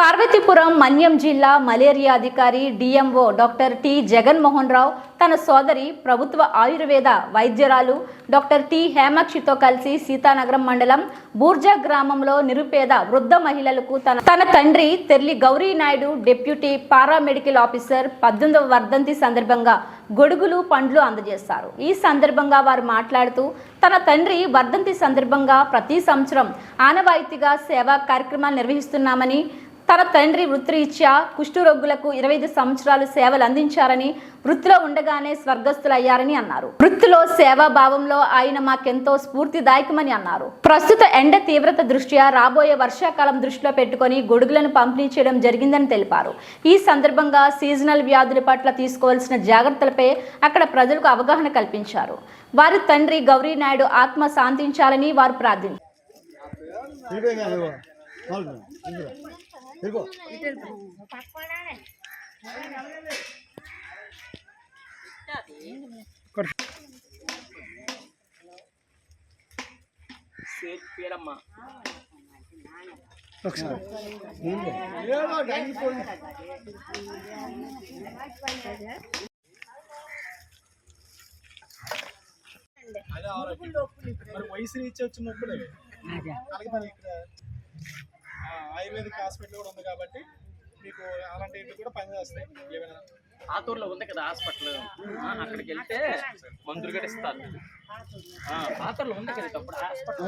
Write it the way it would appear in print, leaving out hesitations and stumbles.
పార్వతీపురం మన్యం జిల్లా మలేరియా అధికారి DMO doctor T Jaganmohan Rao తన సోదరి ప్రభుత్వ ఆయుర్వేద వైద్యురాలు డాక్టర్ టి హేమాక్షితో కలిసి సీతానగరం మండలం బూర్జా గ్రామంలో నిరుపేద వృద్ధ మహిళలకు తన తండ్రి Terli Gowri Naidu deputy paramedical officer 18వ వర్ధంతి సందర్భంగా గొడుగులు పండ్లు అందజేశారు. ఈ సందర్భంగా వారు మాట్లాడుతూ తన తండ్రి వర్ధంతి సందర్భంగా ప్రతి సంవత్సరం ఆనవాయితీగా సేవా కార్యక్రమాలు నిర్వహిస్తున్నామని, తన తండ్రి వృత్తిరీత్యా కుష్ఠరోగులకు 25 సంవత్సరాలు సేవలు అందించారని, వృత్తిలో ఉండగానే స్వర్గస్థులయ్యారని అన్నారు. వృత్తిలో సేవాభావంలో ఆయన మాకెంతో స్ఫూర్తిదాయకమని అన్నారు. ప్రస్తుత ఎండ తీవ్రత దృష్ట్యా రాబోయే వర్షాకాలం దృష్టిలో పెట్టుకుని గొడుగులను పంపిణీ చేయడం జరిగిందని తెలిపారు. ఈ సందర్భంగా సీజనల్ వ్యాధుల పట్ల తీసుకోవాల్సిన జాగ్రత్తలపై అక్కడ ప్రజలకు అవగాహన కల్పించారు. వారి తండ్రి గౌరీ నాయుడు ఆత్మ శాంతించాలని వారు ప్రార్థించారు. వయసు రీచ్ వచ్చినప్పుడు ఆయుర్వేదిక్ హాస్పిటల్ కూడా ఉంది కాబట్టి మీకు అలాంటివి కూడా పనిచేస్తాయి. ఏమైనా ఆతూరులో ఉంది కదా హాస్పిటల్, అక్కడికి వెళ్తే మందులు కూడా ఇస్తారు. ఆతూరులో ఉంది కదా ఇప్పుడు హాస్పిటల్.